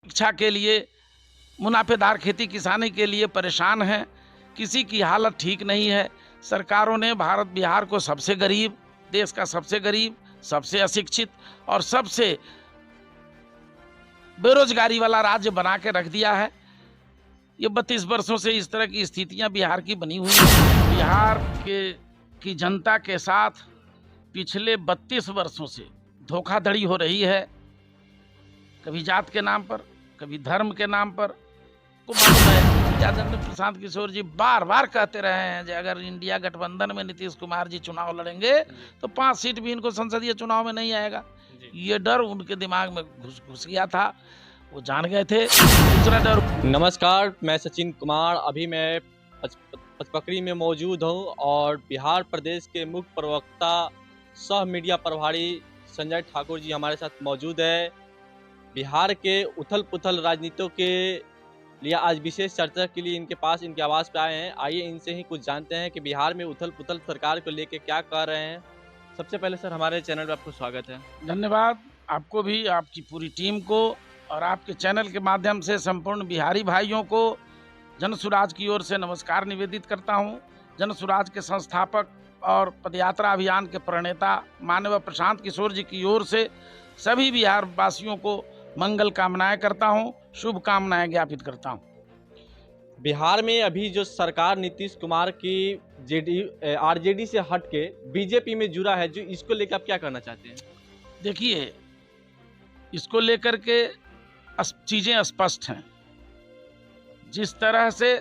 शिक्षा के लिए, मुनाफेदार खेती किसानी के लिए परेशान हैं। किसी की हालत ठीक नहीं है। सरकारों ने भारत बिहार को सबसे गरीब, देश का सबसे गरीब, सबसे अशिक्षित और सबसे बेरोजगारी वाला राज्य बना के रख दिया है। ये 32 वर्षों से इस तरह की स्थितियां बिहार की बनी हुई हैं। बिहार की जनता के साथ पिछले 32 वर्षों से धोखाधड़ी हो रही है। कभी जात के नाम पर, कभी धर्म के नाम पर। को मालूम है, आदरणीय प्रशांत किशोर जी बार बार कहते रहे हैं कि अगर इंडिया गठबंधन में नीतीश कुमार जी चुनाव लड़ेंगे तो 5 सीट भी इनको संसदीय चुनाव में नहीं आएगा। ये डर उनके दिमाग में घुस गया था, वो जान गए थे। दूसरा डर। नमस्कार, मैं सचिन कुमार। अभी मैं पचपकड़ी में मौजूद हूँ और बिहार प्रदेश के मुख्य प्रवक्ता सह मीडिया प्रभारी संजय ठाकुर जी हमारे साथ मौजूद है। बिहार के उथल पुथल राजनीतियों के लिए आज विशेष चर्चा के लिए इनके आवास पे आए हैं। आइए इनसे ही कुछ जानते हैं कि बिहार में उथल पुथल सरकार को लेके क्या कह रहे हैं। सबसे पहले सर, हमारे चैनल पे आपको स्वागत है। धन्यवाद आपको भी, आपकी पूरी टीम को और आपके चैनल के माध्यम से संपूर्ण बिहारी भाइयों को जन सुराज की ओर से नमस्कार निवेदित करता हूं। जन सुराज के संस्थापक और पदयात्रा अभियान के प्रणेता माननीय प्रशांत किशोर जी की ओर से सभी बिहार वासियों को मंगल कामनाएं करता हूं, शुभकामनाएं ज्ञापित करता हूं। बिहार में अभी जो सरकार नीतीश कुमार की आरजेडी से हट के बीजेपी में जुड़ा है, जो इसको लेकर आप क्या कहना चाहते हैं? देखिए, इसको लेकर के चीजें स्पष्ट हैं। जिस तरह से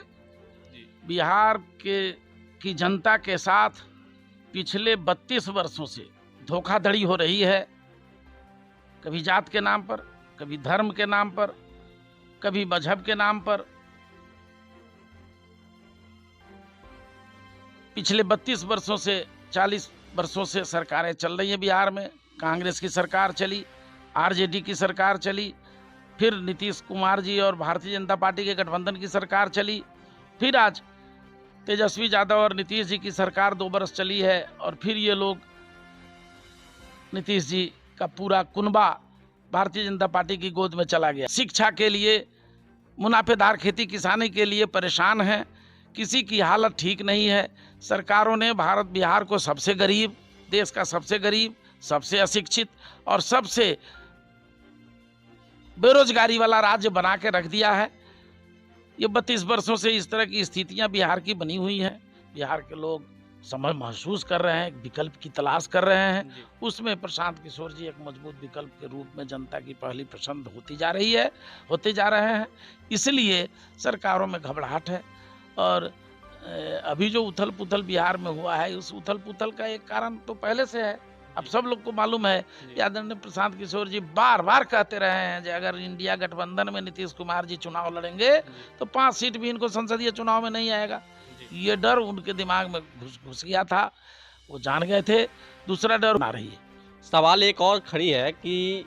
बिहार की जनता के साथ पिछले 32 वर्षों से धोखाधड़ी हो रही है। कभी जात के नाम पर, कभी धर्म के नाम पर, कभी मजहब के नाम पर। पिछले 32 वर्षों से 40 वर्षों से सरकारें चल रही हैं बिहार में। कांग्रेस की सरकार चली, आरजेडी की सरकार चली, फिर नीतीश कुमार जी और भारतीय जनता पार्टी के गठबंधन की सरकार चली, फिर आज तेजस्वी यादव और नीतीश जी की सरकार 2 वर्ष चली है और फिर ये लोग नीतीश जी का पूरा कुनबा भारतीय जनता पार्टी की गोद में चला गया। शिक्षा के लिए, मुनाफेदार खेती किसानी के लिए परेशान हैं। किसी की हालत ठीक नहीं है। सरकारों ने भारत बिहार को सबसे गरीब, देश का सबसे गरीब, सबसे अशिक्षित और सबसे बेरोजगारी वाला राज्य बना के रख दिया है। ये 32 वर्षों से इस तरह की स्थितियां बिहार की बनी हुई हैं। बिहार के लोग समय महसूस कर रहे हैं, विकल्प की तलाश कर रहे हैं। उसमें प्रशांत किशोर जी एक मजबूत विकल्प के रूप में जनता की पहली पसंद होते जा रहे हैं। इसलिए सरकारों में घबराहट है और अभी जो उथल पुथल बिहार में हुआ है, उस उथल पुथल का एक कारण तो पहले से है। अब सब लोग को मालूम है, आदरणीय प्रशांत किशोर जी बार बार कहते रहे हैं कि अगर इंडिया गठबंधन में नीतीश कुमार जी चुनाव लड़ेंगे तो 5 सीट भी इनको संसदीय चुनाव में नहीं आएगा। ये डर उनके दिमाग में घुस गया था, वो जान गए थे। दूसरा डर आ रही है। सवाल एक और खड़ी है कि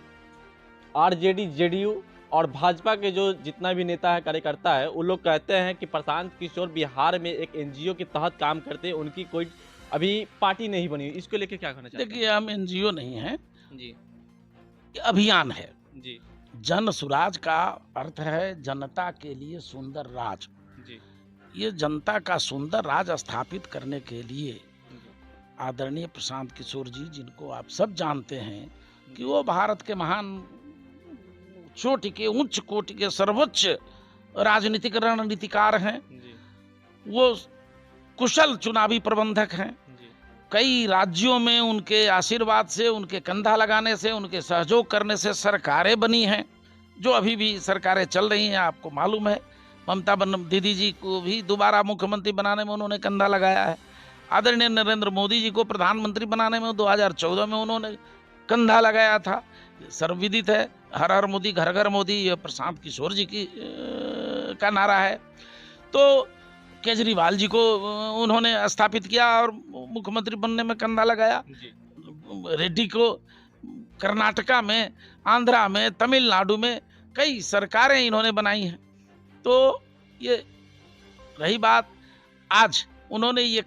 आरजेडी, जेडीयू और भाजपा के जो जितना भी नेता है, कार्यकर्ता है, वो लोग कहते हैं कि प्रशांत किशोर बिहार में एक एनजीओ के तहत काम करते हैं, उनकी कोई अभी पार्टी नहीं बनी। इसको लेके क्या कहना चाहते हैं? देखिए, हम एनजीओ नहीं हैं जी, अभियान है जी, जन सुराज का अर्थ है जनता के लिए सुंदर राज। जी, ये जनता का सुंदर राज स्थापित करने के लिए आदरणीय प्रशांत किशोर जी, जिनको आप सब जानते हैं कि वो भारत के महान चोटी के, उच्च कोटि के सर्वोच्च राजनीतिक रणनीतिकार हैं। वो कुशल चुनावी प्रबंधक हैं। कई राज्यों में उनके आशीर्वाद से, उनके कंधा लगाने से, उनके सहयोग करने से सरकारें बनी हैं, जो अभी भी सरकारें चल रही हैं। आपको मालूम है, ममता दीदी जी को भी दोबारा मुख्यमंत्री बनाने में उन्होंने कंधा लगाया है। आदरणीय नरेंद्र मोदी जी को प्रधानमंत्री बनाने में 2014 में उन्होंने कंधा लगाया था। सर्वविदित है, हर हर मोदी, घर घर मोदी, ये प्रशांत किशोर जी का नारा है। तो केजरीवाल जी को उन्होंने स्थापित किया और मुख्यमंत्री बनने में कंधा लगाया। रेड्डी को कर्नाटका में, आंध्रा में, तमिलनाडु में कई सरकारें इन्होंने बनाई हैं। तो ये रही बात, आज उन्होंने ये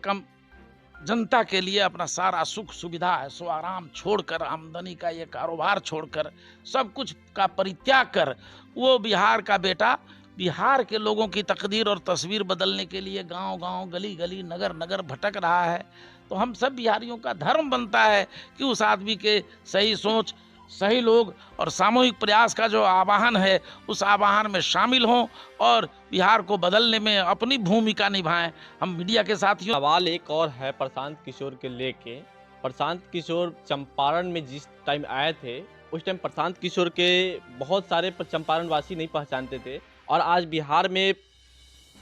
जनता के लिए अपना सारा सुख सुविधा है सो आराम छोड़कर, आमदनी का ये कारोबार छोड़कर, सब कुछ का परित्याग कर वो बिहार का बेटा बिहार के लोगों की तकदीर और तस्वीर बदलने के लिए गांव-गांव, गली-गली, नगर-नगर भटक रहा है। तो हम सब बिहारियों का धर्म बनता है कि उस आदमी के सही सोच, सही लोग और सामूहिक प्रयास का जो आह्वान है, उस आह्वान में शामिल हों और बिहार को बदलने में अपनी भूमिका निभाएं। हम मीडिया के साथियों सवाल एक और है प्रशांत किशोर के लेके। प्रशांत किशोर चंपारण में जिस टाइम आए थे, उस टाइम प्रशांत किशोर के बहुत सारे चंपारण वासी नहीं पहचानते थे, और आज बिहार में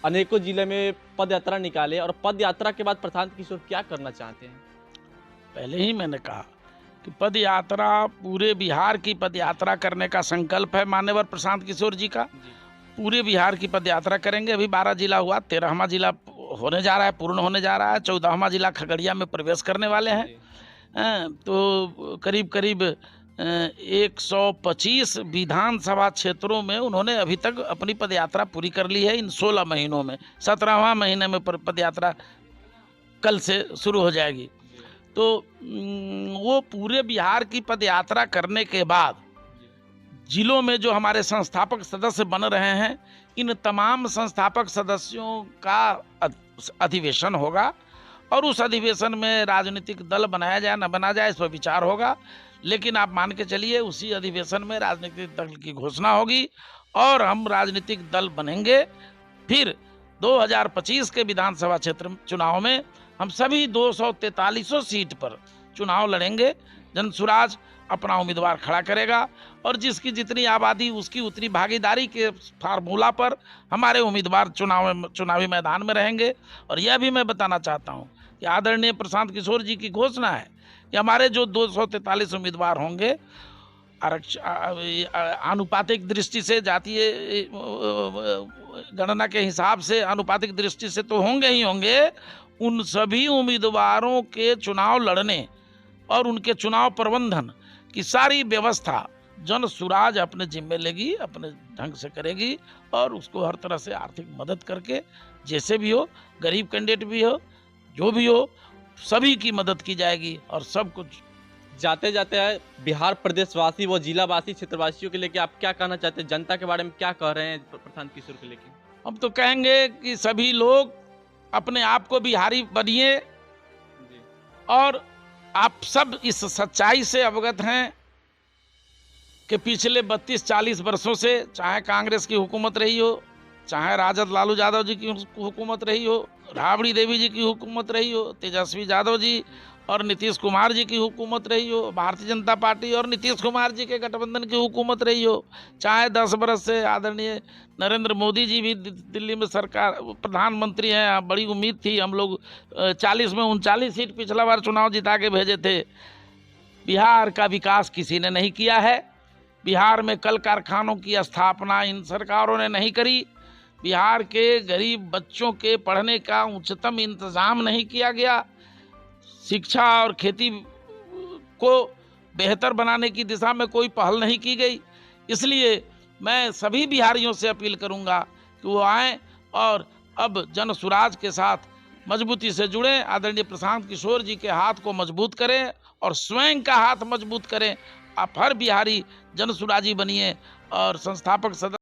अनेकों जिले में पद यात्रा निकाले, और पद यात्रा के बाद प्रशांत किशोर क्या करना चाहते हैं? पहले ही मैंने कहा कि पद यात्रा, पूरे बिहार की पद यात्रा करने का संकल्प है माननीय प्रशांत किशोर जी का। पूरे बिहार की पद यात्रा करेंगे। अभी 12 जिला हुआ, 13वां जिला होने जा रहा है, पूर्ण होने जा रहा है। 14वां जिला खगड़िया में प्रवेश करने वाले हैं। तो करीब करीब 125 विधानसभा क्षेत्रों में उन्होंने अभी तक अपनी पदयात्रा पूरी कर ली है इन 16 महीनों में। 17वां महीने में पदयात्रा कल से शुरू हो जाएगी। तो वो पूरे बिहार की पदयात्रा करने के बाद जिलों में जो हमारे संस्थापक सदस्य बन रहे हैं, इन तमाम संस्थापक सदस्यों का अधिवेशन होगा, और उस अधिवेशन में राजनीतिक दल बनाया जाए न बनाया जाए इस पर विचार होगा। लेकिन आप मान के चलिए उसी अधिवेशन में राजनीतिक दल की घोषणा होगी और हम राजनीतिक दल बनेंगे। फिर 2025 के विधानसभा क्षेत्र चुनाव में हम सभी 243 सीट पर चुनाव लड़ेंगे। जनसुराज अपना उम्मीदवार खड़ा करेगा और जिसकी जितनी आबादी उसकी उतनी भागीदारी के फार्मूला पर हमारे उम्मीदवार चुनावी मैदान में रहेंगे। और यह भी मैं बताना चाहता हूं कि आदरणीय प्रशांत किशोर जी की घोषणा है कि हमारे जो 243 उम्मीदवार होंगे, आनुपातिक दृष्टि से, जातीय गणना के हिसाब से आनुपातिक दृष्टि से तो होंगे ही होंगे, उन सभी उम्मीदवारों के चुनाव लड़ने और उनके चुनाव प्रबंधन की सारी व्यवस्था जनसुराज अपने जिम्मे लेगी, अपने ढंग से करेगी, और उसको हर तरह से आर्थिक मदद करके, जैसे भी हो, गरीब कैंडिडेट भी हो, जो भी हो, सभी की मदद की जाएगी और सब कुछ। जाते जाते बिहार प्रदेशवासी व जिलावासी क्षेत्रवासियों के लेके आप क्या कहना चाहते हैं? जनता के बारे में क्या कह रहे हैं प्रशांत किशोर के लेके? हम तो कहेंगे कि सभी लोग अपने आप को बिहारी बनिए, और आप सब इस सच्चाई से अवगत हैं कि पिछले 32-40 वर्षों से, चाहे कांग्रेस की हुकूमत रही हो, चाहे राजद लालू यादव जी की हुकूमत रही हो, राबड़ी देवी जी की हुकूमत रही हो, तेजस्वी यादव जी और नीतीश कुमार जी की हुकूमत रही हो, भारतीय जनता पार्टी और नीतीश कुमार जी के गठबंधन की हुकूमत रही हो, चाहे 10 बरस से आदरणीय नरेंद्र मोदी जी भी दिल्ली में सरकार प्रधानमंत्री हैं, बड़ी उम्मीद थी, हम लोग 40 में 39 सीट पिछला बार चुनाव जिता के भेजे थे। बिहार का विकास किसी ने नहीं किया है। बिहार में कल कारखानों की स्थापना इन सरकारों ने नहीं करी। बिहार के गरीब बच्चों के पढ़ने का उच्चतम इंतजाम नहीं किया गया। शिक्षा और खेती को बेहतर बनाने की दिशा में कोई पहल नहीं की गई। इसलिए मैं सभी बिहारियों से अपील करूंगा कि वो आएं और अब जनसुराज के साथ मजबूती से जुड़ें, आदरणीय प्रशांत किशोर जी के हाथ को मजबूत करें और स्वयं का हाथ मजबूत करें। आप हर बिहारी जनसुराजी बनिए और संस्थापक सदस्य